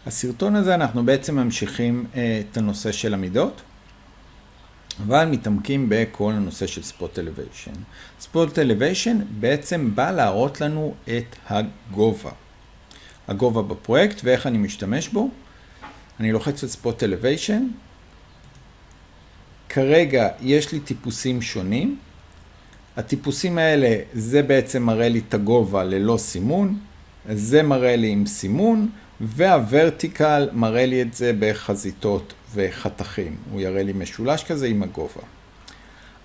הסרטון הזה אנחנו בעצם ממשיכים את הנושא של המידות, אבל מתעמקים בכל הנושא של ספוט אלוויישן. ספוט אלוויישן בעצם בא להראות לנו את הגובה. הגובה בפרויקט ואיך אני משתמש בו. אני לוחץ על ספוט אלוויישן. כרגע יש לי טיפוסים שונים. הטיפוסים האלה זה בעצם מראה לי את הגובה ללא סימון. זה מראה לי עם סימון. והוורטיקל מראה לי את זה בחזיתות וחתכים. הוא יראה לי משולש כזה עם הגובה.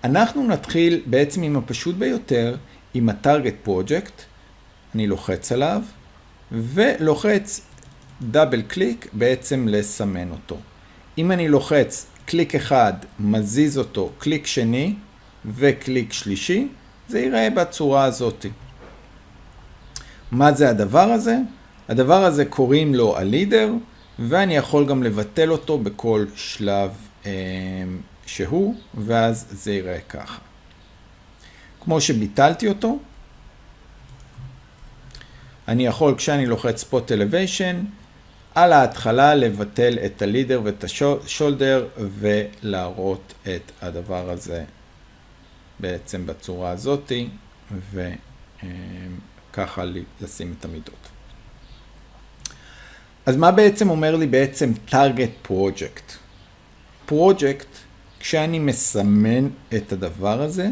אנחנו נתחיל בעצם עם הפשוט ביותר, עם ה-Target Project. אני לוחץ עליו, ולוחץ דאבל קליק בעצם לסמן אותו. אם אני לוחץ קליק אחד, מזיז אותו, קליק שני וקליק שלישי, זה ייראה בצורה הזאת. מה זה הדבר הזה? הדבר הזה קוראים לו הלידר, ואני יכול גם לבטל אותו בכל שלב שהוא, ואז זה ייראה ככה. כמו שביטלתי אותו, אני יכול כשאני לוחץ ספוט אלוויישן, על ההתחלה לבטל את הלידר ואת השולדר, ולהראות את הדבר הזה בעצם בצורה הזאת, וככה לשים את המידות. אז מה בעצם אומר לי בעצם Target Project? Project, כשאני מסמן את הדבר הזה,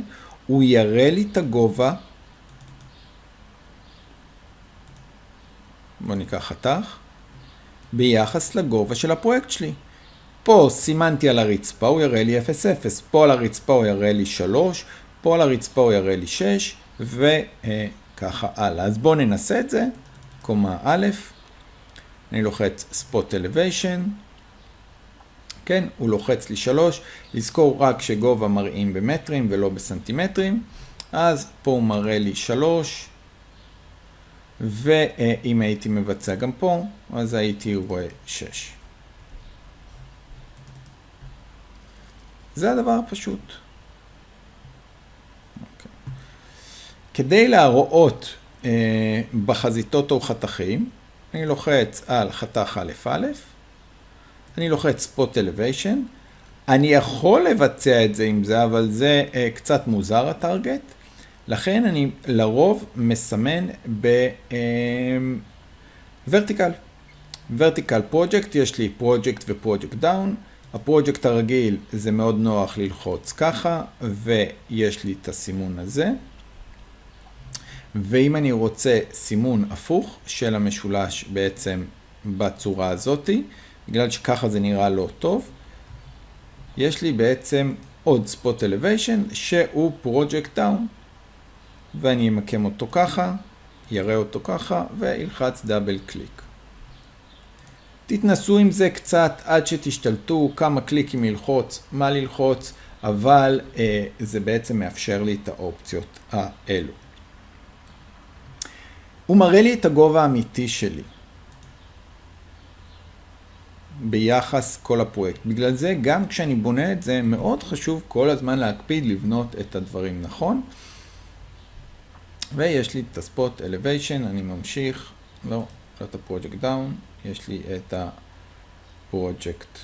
הוא יראה לי את הגובה. בוא ניקח חתך. ביחס לגובה של הפרויקט שלי. פה סימנתי על הרצפה, הוא יראה לי 0,0. פה על הרצפה הוא יראה לי 3. פה על הרצפה הוא יראה לי 6. וככה הלאה. אז בואו ננסה את זה. קומה א'. אני לוחץ ספוט אלוויישן. כן, הוא לוחץ לי 3. לזכור רק שגובה מראים במטרים ולא בסנטימטרים. אז פה הוא מראה לי 3. ואם הייתי מבצע גם פה, אז הייתי רואה 6. זה הדבר הפשוט. כדי להראות בחזיתות או חתכים, אני לוחץ על חתך א', אני לוחץ ספוט אלוויישן, אני יכול לבצע את זה עם זה, אבל זה קצת מוזר הטרגט, לכן אני לרוב מסמן בוורטיקל. ורטיקל פרויקט, יש לי פרויקט ופרויקט דאון, הפרויקט הרגיל זה מאוד נוח ללחוץ ככה, ויש לי את הסימון הזה. ואם אני רוצה סימון הפוך של המשולש בעצם בצורה הזאת, בגלל שככה זה נראה לא טוב, יש לי בעצם עוד ספוט אלוויישן שהוא פרויקט דאון, ואני אמקם אותו ככה, יראה אותו ככה, וילחץ דאבל קליק. תתנסו עם זה קצת עד שתשתלטו כמה קליקים ללחוץ, מה ללחוץ, אבל זה בעצם מאפשר לי את האופציות האלו. הוא מראה לי את הגובה האמיתי שלי ביחס כל הפרויקט. בגלל זה גם כשאני בונה את זה מאוד חשוב כל הזמן להקפיד לבנות את הדברים נכון. ויש לי את הספוט אלוויישן, אני ממשיך, לא את הפרויקט דאון, יש לי את הפרויקט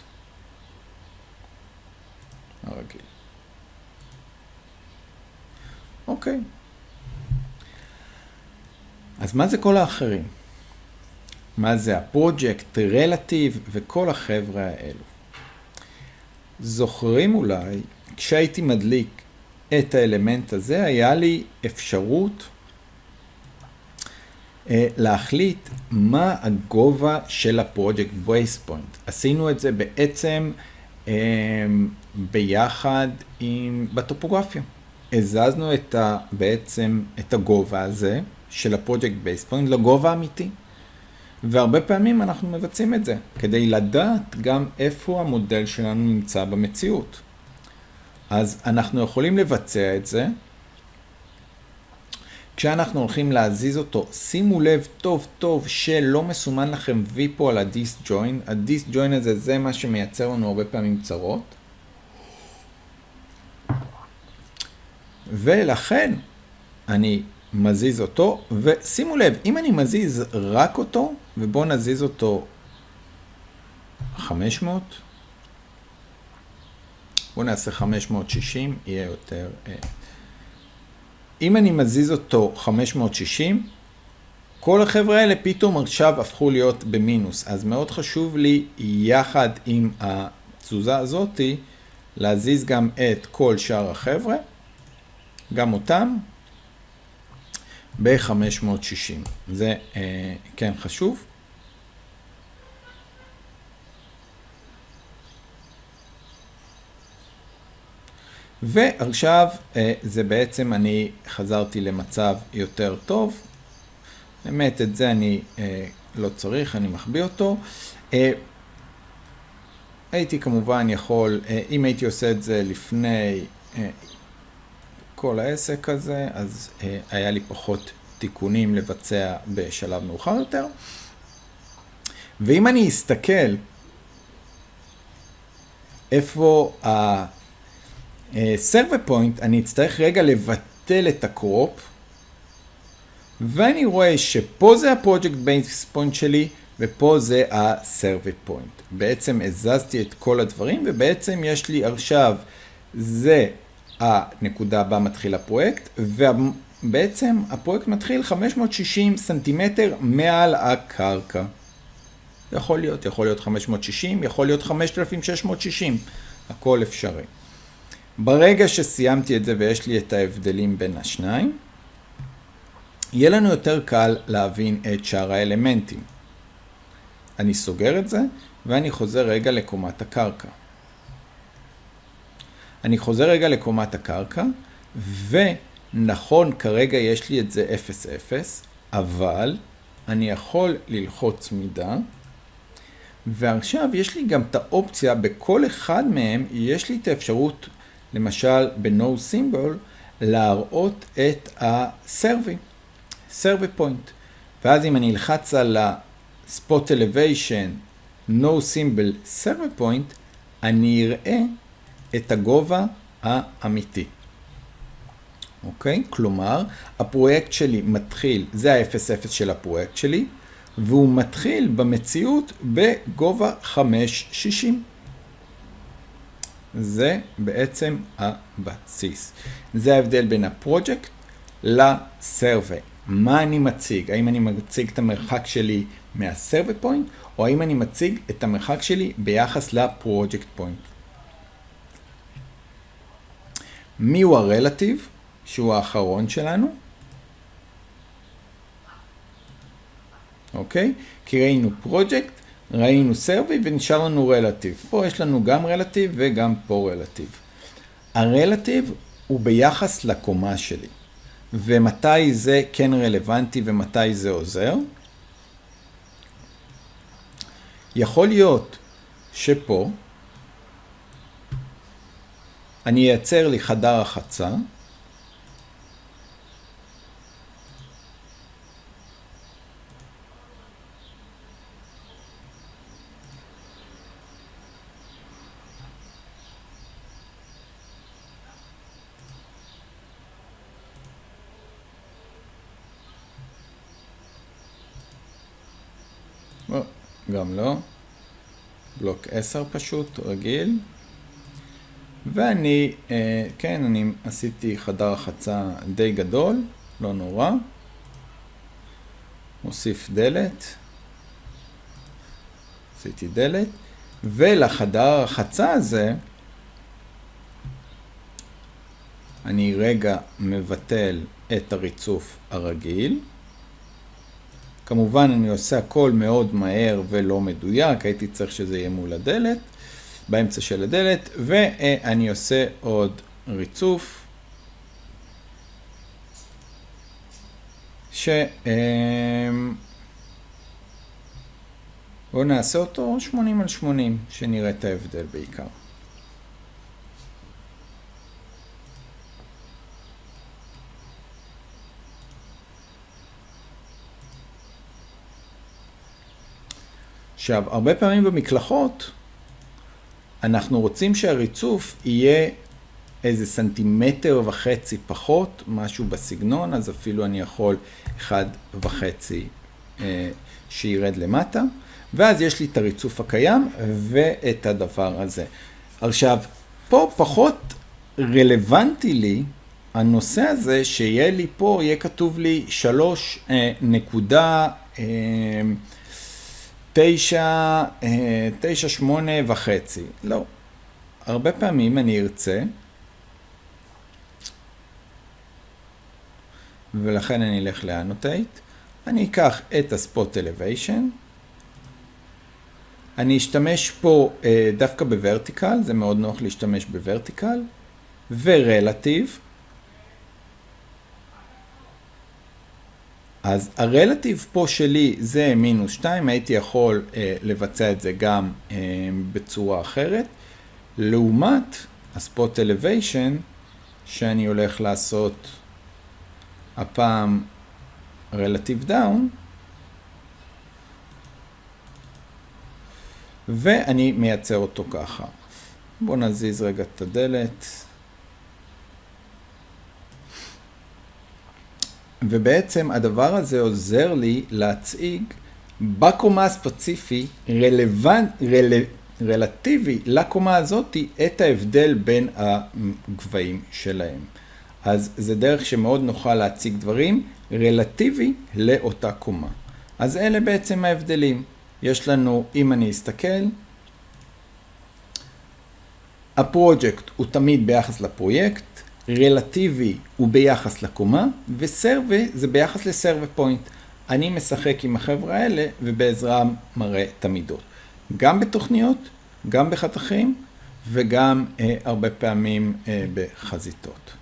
הרגיל. אוקיי. אז מה זה כל האחרים? מה זה הפרויקט, רלטיב וכל החבר'ה האלו? זוכרים אולי, כשהייתי מדליק את האלמנט הזה, היה לי אפשרות להחליט מה הגובה של הפרויקט בייס פוינט. עשינו את זה בעצם ביחד בטופוגרפיה. הזזנו בעצם את הגובה הזה של הפרויקט בייס פוינט לגובה אמיתי. והרבה פעמים אנחנו מבצעים את זה, כדי לדעת גם איפה המודל שלנו נמצא במציאות. אז אנחנו יכולים לבצע את זה, כשאנחנו הולכים להזיז אותו, שימו לב טוב טוב שלא מסומן לכם V פה על ה-Disjoin. ה-Disjoin הזה זה מה שמייצר לנו הרבה פעמים צרות. ולכן אני מזיז אותו, ושימו לב, אם אני מזיז רק אותו, ובואו נזיז אותו 500. בואו נעשה 560, יהיה יותר. אם אני מזיז אותו 560, כל החבר'ה האלה פתאום עכשיו הפכו להיות במינוס. אז מאוד חשוב לי יחד עם התזוזה הזאת להזיז גם את כל שאר החבר'ה, גם אותם, ב-560. זה כן חשוב. ועכשיו זה בעצם אני חזרתי למצב יותר טוב. באמת את זה אני לא צריך, אני מחביא אותו. הייתי כמובן יכול, אם הייתי עושה את זה לפני כל העסק הזה, אז היה לי פחות תיקונים לבצע בשלב מאוחר יותר. ואם אני אסתכל איפה ה-Server Point, אני אצטרך רגע לבטל את הקרופ, ואני רואה שפה זה ה-Project Base Point שלי, ופה זה ה-Server Point. בעצם הזזתי את כל הדברים, ובעצם יש לי עכשיו, זה הנקודה בה מתחיל הפרויקט, ובעצם הפרויקט מתחיל 560 סנטימטר מעל הקרקע. יכול להיות 560, יכול להיות 5660, הכל אפשרי. ברגע שסיימתי את זה ויש לי את ההבדלים בין השניים, יהיה לנו יותר קל להבין את שאר האלמנטים. אני סוגר את זה ואני חוזר רגע לקומת הקרקע. ונכון, כרגע יש לי את זה 0,0, אבל אני יכול ללחוץ מידה, ועכשיו יש לי גם את האופציה, בכל אחד מהם יש לי את האפשרות, למשל ב-No Symbol, להראות את ה-Server Point. ואז אם אני אלחץ על ה-Spot Elevation, No Symbol Server Point, אני אראה את הגובה האמיתי. אוקיי? כלומר, הפרויקט שלי מתחיל, זה ה-0,0 של הפרויקט שלי, והוא מתחיל במציאות בגובה 560. זה בעצם הבסיס. זה ההבדל בין הפרויקט לסרוויי. מה אני מציג? האם אני מציג את המרחק שלי מהסרוויי פוינט, או האם אני מציג את המרחק שלי ביחס לפרויקט פוינט? מי הוא הרלטיב? שהוא האחרון שלנו. אוקיי? כי ראינו פרויקט, ראינו סרוויי ונשאר לנו רלטיב. פה יש לנו גם רלטיב וגם פה רלטיב. הרלטיב הוא ביחס לקומה שלי. ומתי זה כן רלוונטי ומתי זה עוזר? יכול להיות שפה אני אייצר לי חדר רחצה, גם לא, בלוק 10 פשוט, רגיל, ואני, כן, אני עשיתי חדר רחצה די גדול, לא נורא, מוסיף דלת, עשיתי דלת, ולחדר הרחצה הזה, אני רגע מבטל את הריצוף הרגיל, כמובן אני עושה הכל מאוד מהר ולא מדויק, הייתי צריך שזה יהיה מול הדלת, באמצע של הדלת, ואני עושה עוד ריצוף, בואו נעשה אותו 80/80, שנראה את ההבדל בעיקר. עכשיו, הרבה פעמים במקלחות, אנחנו רוצים שהריצוף יהיה איזה 1.5 סנטימטר פחות, משהו בסגנון, אז אפילו אני יכול 1.5 שירד למטה. ואז יש לי את הריצוף הקיים ואת הדבר הזה. עכשיו, פה פחות רלוונטי לי הנושא הזה שיהיה לי פה, יהיה כתוב לי 3.98.5. לא. הרבה פעמים אני ארצה, ולכן אני אלך לאנוטייט. אני אקח את הספוט אלוויישן. אני אשתמש פה דווקא בוורטיקל, זה מאוד נוח להשתמש בוורטיקל, ורלטיב. אז הרלטיב פה שלי זה -2, הייתי יכול לבצע את זה גם בצורה אחרת. לעומת הספוט אלוויישן, שאני הולך לעשות הפעם רלטיב דאון, ואני מייצר אותו ככה. בואו נזיז רגע את הדלת. ובעצם הדבר הזה עוזר לי להציג בקומה הספציפי רלטיבי לקומה הזאת את ההבדל בין הגבהים שלהם. אז זה דרך שמאוד נוכל להציג דברים רלטיבי לאותה קומה. אז אלה בעצם ההבדלים. יש לנו, אם אני אסתכל, הפרויקט הוא תמיד ביחס לפרויקט, רלטיבי הוא ביחס לקומה, וסרווה זה ביחס לסרווה פוינט. אני משחק עם החבר'ה האלה ובעזרם מראה את המידות. גם בתוכניות, גם בחתכים וגם הרבה פעמים בחזיתות.